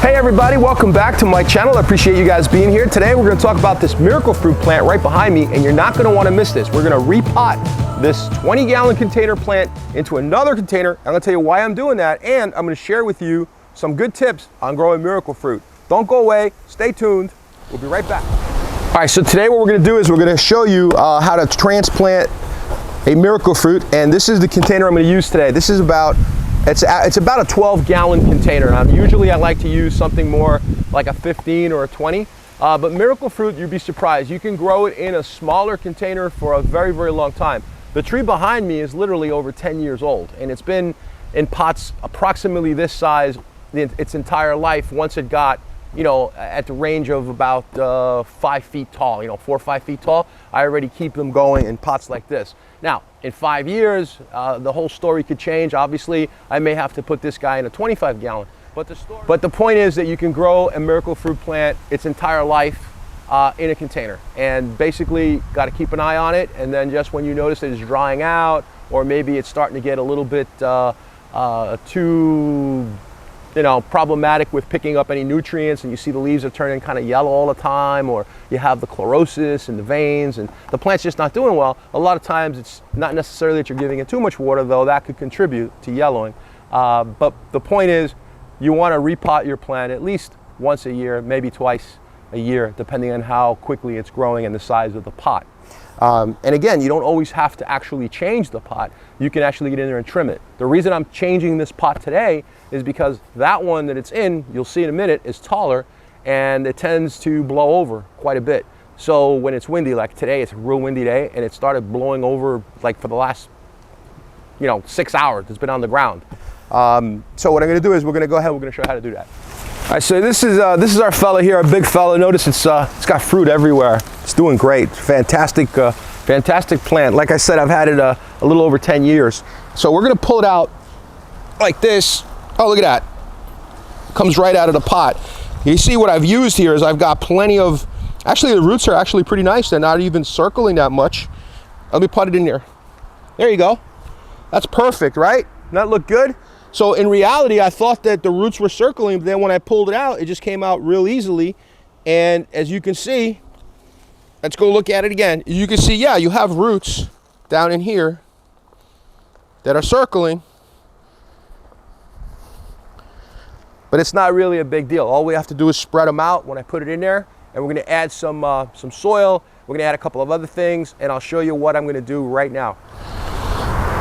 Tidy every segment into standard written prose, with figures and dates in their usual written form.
Hey everybody, welcome back to my channel. I appreciate you guys being here. Today we're going to talk about this miracle fruit plant right behind me, and you're not going to want to miss this. We're going to repot this 20-gallon container plant into another container. I'm going to tell you why I'm doing that, and I'm going to share with you some good tips on growing miracle fruit. Don't go away, stay tuned. We'll be right back. All right, so today what we're going to do is we're going to show you how to transplant a miracle fruit, and this is the container I'm going to use today. This is about It's about a 12-gallon container. Usually I like to use something more like a 15 or a 20, but miracle fruit, you'd be surprised. You can grow it in a smaller container for a very, very long time. The tree behind me is literally over 10 years old, and it's been in pots approximately this size its entire life. Once it got, you know, at the range of about 5 feet tall, 4 or 5 feet tall, I already keep them going in pots like this. Now, in 5 years, the whole story could change. Obviously, I may have to put this guy in a 25-gallon. But the point is that you can grow a miracle fruit plant its entire life in a container. And basically, got to keep an eye on it. And then just when you notice that it's drying out, or maybe it's starting to get a little bit too problematic with picking up any nutrients, and you see the leaves are turning kind of yellow all the time, or you have the chlorosis in the veins and the plant's just not doing well, a lot of times it's not necessarily that you're giving it too much water, though that could contribute to yellowing. But the point is, you want to repot your plant at least once a year, maybe twice a year, depending on how quickly it's growing and the size of the pot. And again, you don't always have to actually change the pot. You can actually get in there and trim it. The reason I'm changing this pot today is because that one that it's in, you'll see in a minute, is taller, and it tends to blow over quite a bit. So when it's windy, like today, it's a real windy day, and it started blowing over like for the last 6 hours. It's been on the ground. So what I'm going to do is we're going to go ahead, we're going to show you how to do that. All right, so this is our fella here, our big fella. Notice it's got fruit everywhere. It's doing great. Fantastic, fantastic plant. Like I said, I've had it a little over 10 years. So we're gonna pull it out like this. Oh, look at that. Comes right out of the pot. You see what I've used here is I've got plenty of, actually the roots are actually pretty nice. They're not even circling that much. Let me put it in there. There you go. That's perfect, right? Doesn't that look good? So in reality, I thought that the roots were circling, but then when I pulled it out, it just came out real easily. And as you can see, let's go look at it again. You can see, yeah, you have roots down in here that are circling, but it's not really a big deal. All we have to do is spread them out when I put it in there, and we're gonna add some soil. We're gonna add a couple of other things, and I'll show you what I'm gonna do right now.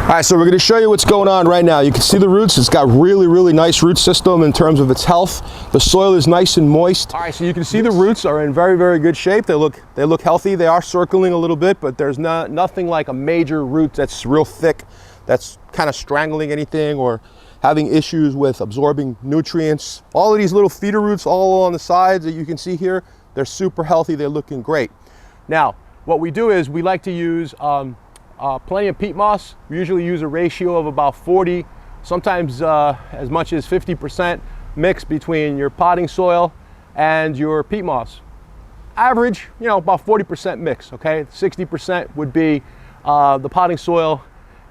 All right, so we're going to show you what's going on right now. You can see the roots. It's got really, really nice root system in terms of its health. The soil is nice and moist. All right, so you can see the roots are in very, very good shape. They look healthy. They are circling a little bit, but there's nothing like a major root that's real thick, that's kind of strangling anything or having issues with absorbing nutrients. All of these little feeder roots all on the sides that you can see here, they're super healthy. They're looking great. Now, what we do is we like to use plenty of peat moss. We usually use a ratio of about 40, sometimes as much as 50% mix between your potting soil and your peat moss. Average, about 40% mix, okay? 60% would be the potting soil,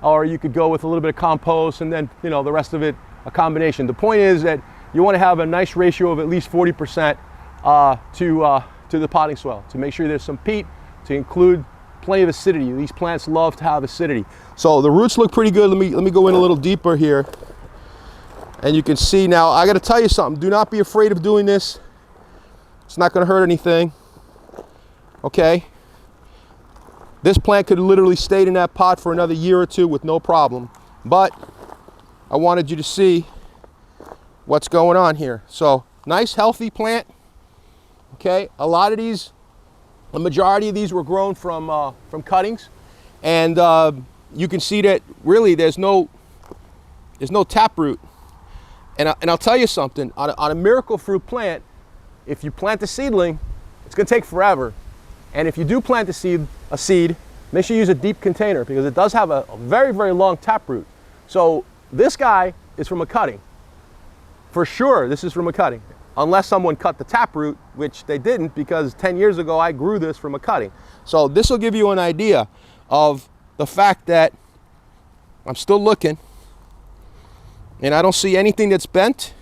or you could go with a little bit of compost and then, the rest of it, a combination. The point is that you want to have a nice ratio of at least 40% to the potting soil to make sure there's some peat, to include plenty of acidity. These plants love to have acidity. So the roots look pretty good. Let me go in a little deeper here. And you can see now, I got to tell you something. Do not be afraid of doing this. It's not going to hurt anything. Okay? This plant could literally stay in that pot for another year or two with no problem. But I wanted you to see what's going on here. So nice, healthy plant. Okay? A lot of these, the majority of these were grown from cuttings, and you can see that really there's no taproot. And I'll tell you something, on a miracle fruit plant, if you plant the seedling, it's going to take forever. And if you do plant a seed, make sure you use a deep container, because it does have a very, very long taproot. So this guy is from a cutting. For sure, this is from a cutting. Unless someone cut the taproot, which they didn't, because 10 years ago I grew this from a cutting. So this will give you an idea of the fact that I'm still looking, and I don't see anything that's bent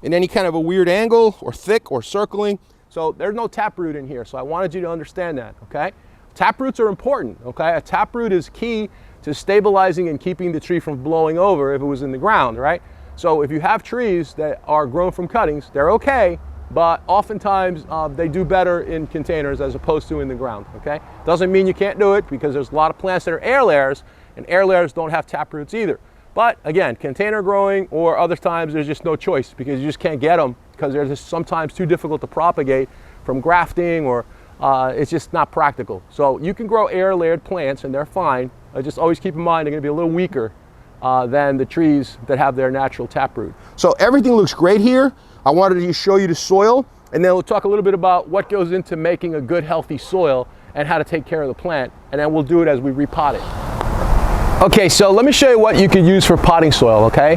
in any kind of a weird angle or thick or circling. So there's no taproot in here. So I wanted you to understand that, okay? Taproots are important, okay? A taproot is key to stabilizing and keeping the tree from blowing over if it was in the ground, right? So if you have trees that are grown from cuttings, they're okay, but oftentimes they do better in containers as opposed to in the ground, okay? Doesn't mean you can't do it, because there's a lot of plants that are air layers, and air layers don't have taproots either. But again, container growing, or other times there's just no choice because you just can't get them, because they're just sometimes too difficult to propagate from grafting, or it's just not practical. So you can grow air layered plants and they're fine. Just always keep in mind they're going to be a little weaker than the trees that have their natural taproot. So everything looks great here. I wanted to show you the soil, and then we'll talk a little bit about what goes into making a good healthy soil and how to take care of the plant, and then we'll do it as we repot it. Okay, so let me show you what you could use for potting soil, okay?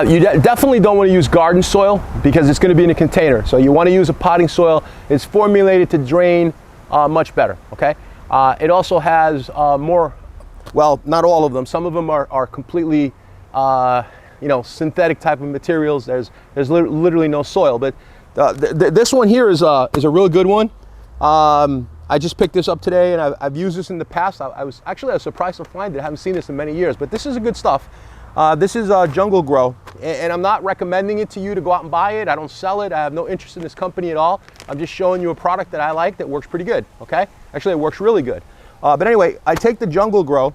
You definitely don't want to use garden soil because it's going to be in a container. So you want to use a potting soil. It's formulated to drain much better, okay? It also has more, well, not all of them. Some of them are completely, you know, synthetic type of materials. There's literally no soil, but this one here is a real good one. I just picked this up today, and I've used this in the past. I was surprised to find it. I haven't seen this in many years, but this is a good stuff. This is Jungle Grow, and I'm not recommending it to you to go out and buy it. I don't sell it. I have no interest in this company at all. I'm just showing you a product that I like that works pretty good, okay? Actually, it works really good. But anyway, I take the Jungle Grow,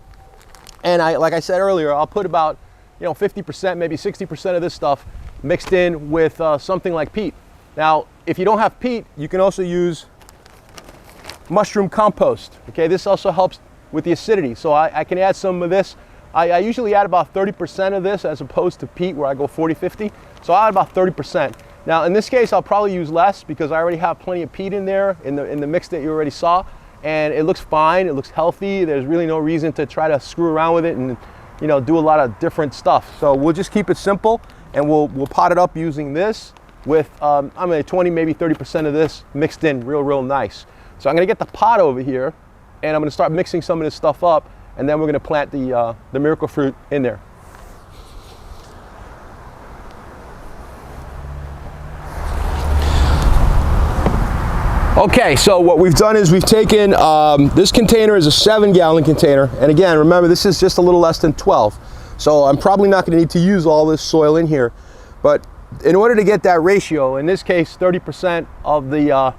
and like I said earlier, I'll put about 50%, maybe 60% of this stuff mixed in with something like peat. Now, if you don't have peat, you can also use mushroom compost. Okay, this also helps with the acidity, so I can add some of this. I usually add about 30% of this as opposed to peat where I go 40-50, so I add about 30%. Now in this case I'll probably use less because I already have plenty of peat in there in the mix that you already saw, and it looks fine, it looks healthy. There's really no reason to try to screw around with it and do a lot of different stuff. So we'll just keep it simple, and we'll pot it up using this with 20, maybe 30% of this mixed in real nice. So I'm going to get the pot over here, and I'm going to start mixing some of this stuff up, and then we're going to plant the miracle fruit in there. Okay, so what we've done is we've taken, this container is a 7-gallon container, and again, remember this is just a little less than 12. So I'm probably not going to need to use all this soil in here, but in order to get that ratio, in this case 30% of the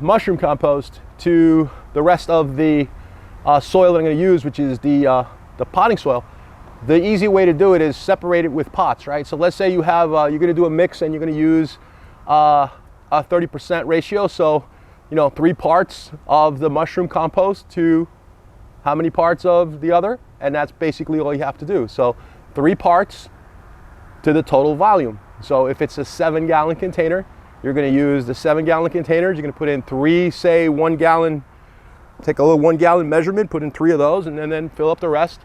mushroom compost to the rest of the soil that I'm going to use, which is the potting soil, the easy way to do it is separate it with pots, right? So let's say you have you're going to do a mix and you're going to use a 30% ratio, so 3 parts of the mushroom compost to how many parts of the other, and that's basically all you have to do. So 3 parts to the total volume. So if it's a 7-gallon container, you're going to use the 7-gallon containers. You're going to put in 3, say 1 gallon, take a little 1-gallon measurement, put in 3 of those, and then fill up the rest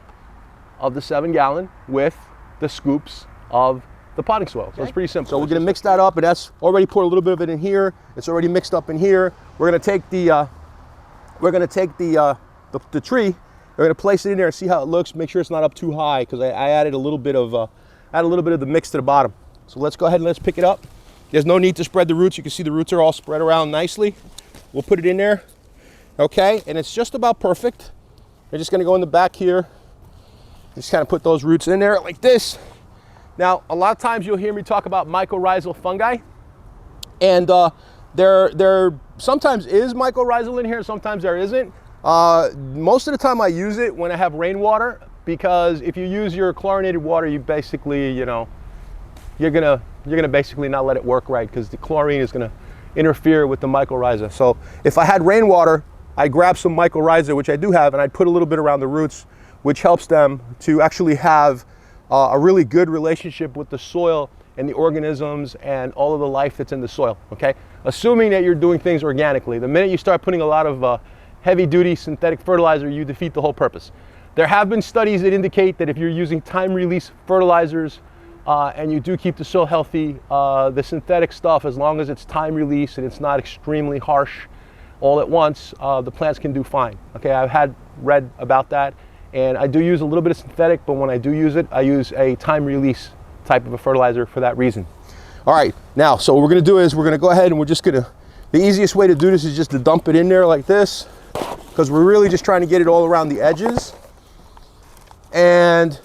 of the 7-gallon with the scoops of the potting soil. So it's pretty simple. So we're going to mix that up, and that's already poured a little bit of it in here. It's already mixed up in here. We're going to take the tree. We're going to place it in there and see how it looks. Make sure it's not up too high because I added a little bit of the mix to the bottom. So let's go ahead and let's pick it up. There's no need to spread the roots. You can see the roots are all spread around nicely. We'll put it in there. Okay, and it's just about perfect. We're just going to go in the back here. Just kind of put those roots in there like this. Now, a lot of times you'll hear me talk about mycorrhizal fungi, and there sometimes is mycorrhizal in here, sometimes there isn't. Most of the time I use it when I have rainwater, because if you use your chlorinated water, you basically, you're gonna basically not let it work right, because the chlorine is gonna interfere with the mycorrhiza. So if I had rainwater, I'd grab some mycorrhiza, which I do have, and I'd put a little bit around the roots, which helps them to actually have a really good relationship with the soil and the organisms and all of the life that's in the soil, okay? Assuming that you're doing things organically. The minute you start putting a lot of heavy-duty synthetic fertilizer, you defeat the whole purpose. There have been studies that indicate that if you're using time-release fertilizers and you do keep the soil healthy, the synthetic stuff, as long as it's time-release and it's not extremely harsh all at once, the plants can do fine, okay? I've read about that. And I do use a little bit of synthetic, but when I do use it, I use a time release type of a fertilizer for that reason. All right, now, so what we're gonna do is we're gonna go ahead and we're just gonna, the easiest way to do this is just to dump it in there like this, because we're really just trying to get it all around the edges. And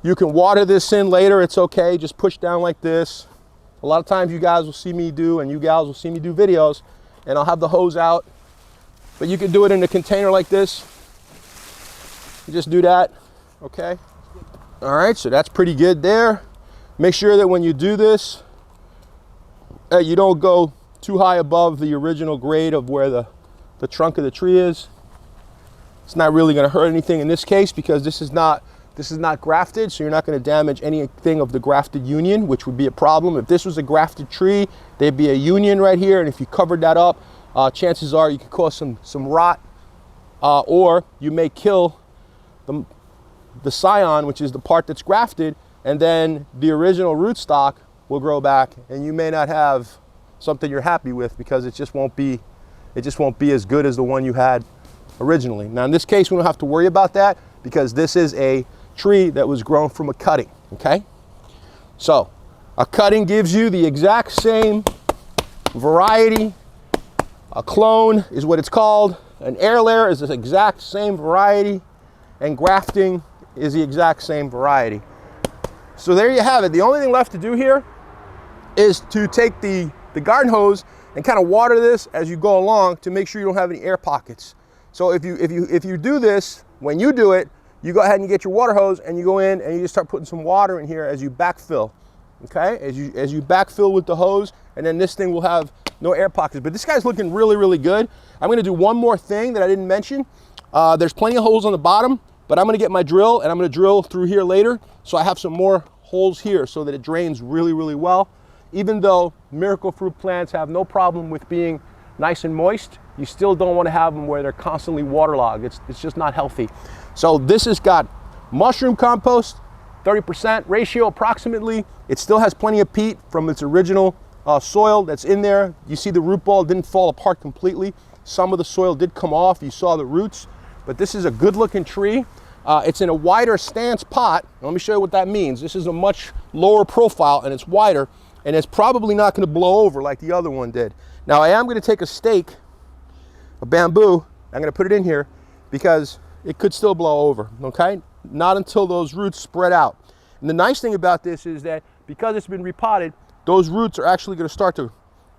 you can water this in later, it's okay, just push down like this. A lot of times you guys will see me do, and you gals will see me do videos, and I'll have the hose out. But you can do it in a container like this. You just do that, okay? All right, so that's pretty good there. Make sure that when you do this, you don't go too high above the original grade of where the trunk of the tree is. It's not really gonna hurt anything in this case because this is not grafted, so you're not gonna damage anything of the grafted union, which would be a problem. If this was a grafted tree, there'd be a union right here, and if you covered that up, chances are you could cause some rot, or you may kill the scion, which is the part that's grafted, and then the original rootstock will grow back, and you may not have something you're happy with because it just won't be as good as the one you had originally. Now in this case, we don't have to worry about that because this is a tree that was grown from a cutting, okay? So a cutting gives you the exact same variety. A clone is what it's called. An air layer is the exact same variety, and grafting is the exact same variety. So there you have it. The only thing left to do here is to take the garden hose and kind of water this as you go along to make sure you don't have any air pockets. So if you do this, when you do it, you go ahead and you get your water hose and you go in and you just start putting some water in here as you backfill. Okay, as you backfill with the hose, and then this thing will have no air pockets. But this guy's looking really, really good. I'm gonna do one more thing that I didn't mention. There's plenty of holes on the bottom, but I'm gonna get my drill and I'm gonna drill through here later. So I have some more holes here so that it drains really, really well. Even though miracle fruit plants have no problem with being nice and moist, you still don't want to have them where they're constantly waterlogged. It's just not healthy. So this has got mushroom compost, 30% ratio approximately. It still has plenty of peat from its original soil that's in there. You see the root ball didn't fall apart completely. Some of the soil did come off. You saw the roots, but this is a good looking tree. It's in a wider stance pot. Let me show you what that means. This is a much lower profile and it's wider, and it's probably not going to blow over like the other one did. Now I am going to take a stake, a bamboo, I'm going to put it in here because it could still blow over, okay? Not until those roots spread out. And the nice thing about this is that because it's been repotted, those roots are actually going to start to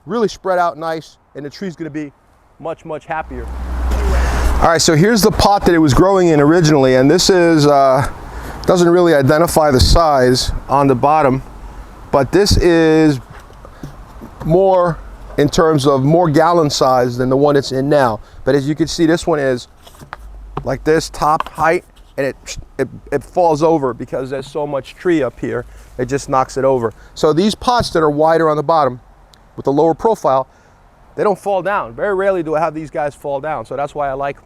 really spread out nice, and the tree's going to be much, much happier. All right, so here's the pot that it was growing in originally, and this is, doesn't really identify the size on the bottom, but this is more in terms of more gallon size than the one it's in now. But as you can see, this one is like this top height, and it falls over because there's so much tree up here. It just knocks it over. So these pots that are wider on the bottom with a lower profile, they don't fall down. Very rarely do I have these guys fall down. So that's why I like them.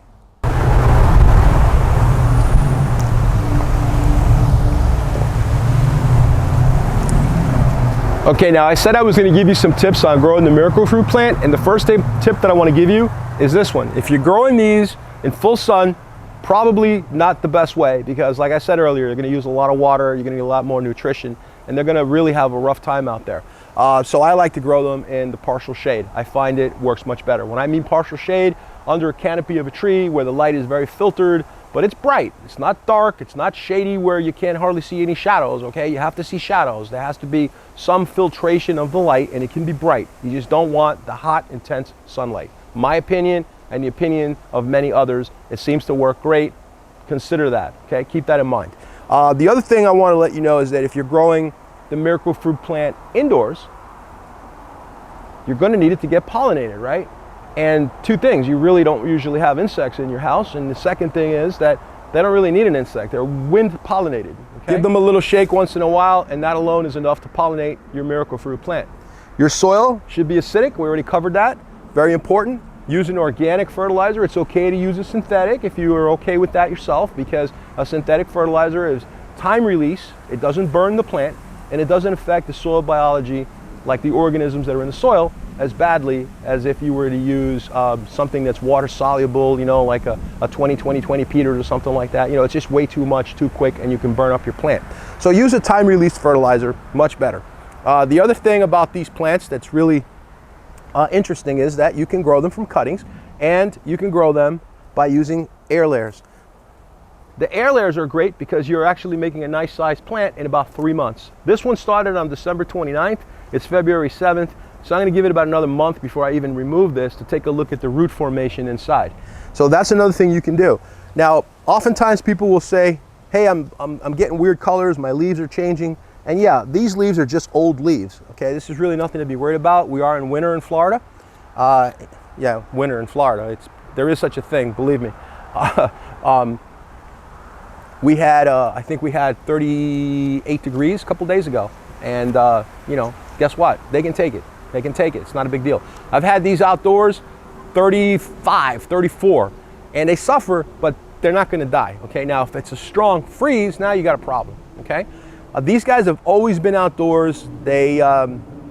Okay, now I said I was going to give you some tips on growing the miracle fruit plant, and the first tip that I want to give you is this one. If you're growing these in full sun, probably not the best way, because like I said earlier, you're going to use a lot of water, you're going to need a lot more nutrition, and they're going to really have a rough time out there. So I like to grow them in the partial shade. I find it works much better. When I mean partial shade, under a canopy of a tree where the light is very filtered, but it's bright. It's not dark, it's not shady where you can't hardly see any shadows, okay? You have to see shadows. There has to be some filtration of the light, and it can be bright. You just don't want the hot, intense sunlight. My opinion, and the opinion of many others, it seems to work great. Consider that, okay? Keep that in mind. The other thing I want to let you know is that if you're growing the miracle fruit plant indoors, you're going to need it to get pollinated, right? And two things, you really don't usually have insects in your house, and the second thing is that they don't really need an insect. They're wind pollinated, okay? Give them a little shake once in a while, and that alone is enough to pollinate your miracle fruit plant. Your soil should be acidic. We already covered that. Very important. Use an organic fertilizer. It's okay to use a synthetic if you are okay with that yourself, because a synthetic fertilizer is time release. It doesn't burn the plant, and it doesn't affect the soil biology like the organisms that are in the soil as badly as if you were to use something that's water soluble, you know, like a 20-20-20 Peters or something like that. You know, it's just way too much, too quick, and you can burn up your plant. So use a time release fertilizer, much better. The other thing about these plants that's really interesting is that you can grow them from cuttings, and you can grow them by using air layers. The air layers are great because you're actually making a nice sized plant in about 3 months. This one started on December 29th. It's February 7th. So I'm going to give it about another month before I even remove this to take a look at the root formation inside. So that's another thing you can do. Now, oftentimes people will say, hey, I'm getting weird colors, my leaves are changing. And yeah, these leaves are just old leaves. Okay, this is really nothing to be worried about. We are in winter in Florida. Yeah, winter in Florida. There is such a thing, believe me. We had, I think we had 38 degrees a couple days ago. And, you know, guess what? They can take it. They can take it. It's not a big deal. I've had these outdoors 35, 34, and they suffer, but they're not going to die. Okay, now if it's a strong freeze, now you got a problem. Okay, these guys have always been outdoors. They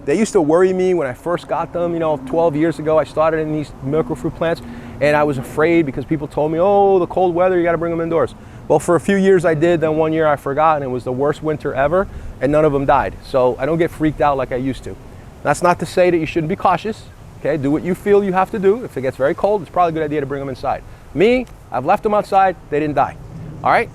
used to worry me when I first got them. You know, 12 years ago, I started in these miracle fruit plants, and I was afraid because people told me, oh, the cold weather, you got to bring them indoors. Well, for a few years I did, then one year I forgot, and it was the worst winter ever, and none of them died. So I don't get freaked out like I used to. That's not to say that you shouldn't be cautious. Okay, do what you feel you have to do. If it gets very cold, it's probably a good idea to bring them inside. Me, I've left them outside, they didn't die. All right.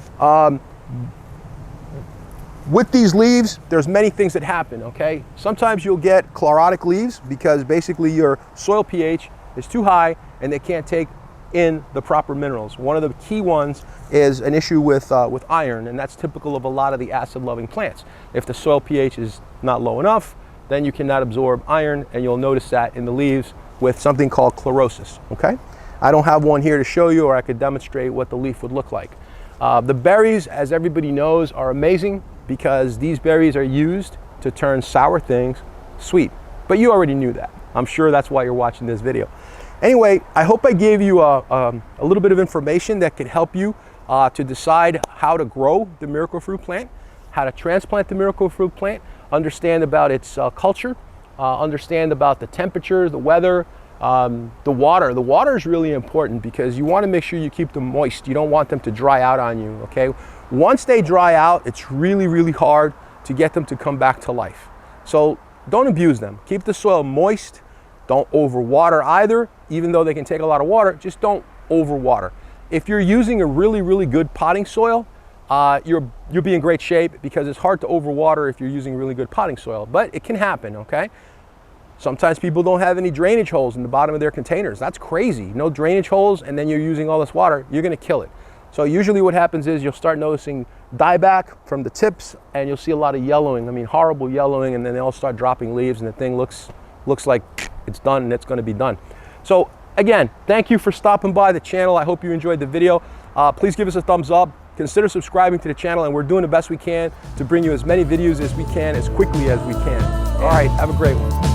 With these leaves, there's many things that happen, okay? Sometimes you'll get chlorotic leaves because basically your soil pH is too high and they can't take in the proper minerals. One of the key ones is an issue with iron, and that's typical of a lot of the acid-loving plants. If the soil pH is not low enough, then you cannot absorb iron, and you'll notice that in the leaves with something called chlorosis, okay? I don't have one here to show you, or I could demonstrate what the leaf would look like. The berries, as everybody knows, are amazing because these berries are used to turn sour things sweet. But you already knew that. I'm sure that's why you're watching this video. Anyway, I hope I gave you a little bit of information that could help you to decide how to grow the miracle fruit plant, how to transplant the miracle fruit plant, understand about its culture, understand about the temperature, the weather, the water. The water is really important because you want to make sure you keep them moist. You don't want them to dry out on you, okay? Once they dry out, it's really, really hard to get them to come back to life. So don't abuse them. Keep the soil moist. Don't overwater either. Even though they can take a lot of water, just don't overwater. If you're using a really, really good potting soil, you'll be in great shape because it's hard to overwater if you're using really good potting soil, but it can happen, okay? Sometimes people don't have any drainage holes in the bottom of their containers. That's crazy. No drainage holes, and then you're using all this water, you're gonna kill it. So usually what happens is you'll start noticing dieback from the tips, and you'll see a lot of yellowing. I mean, horrible yellowing, and then they all start dropping leaves, and the thing looks like it's done and it's gonna be done. So again, thank you for stopping by the channel. I hope you enjoyed the video. Please give us a thumbs up. Consider subscribing to the channel, and we're doing the best we can to bring you as many videos as we can, as quickly as we can. All right, have a great one.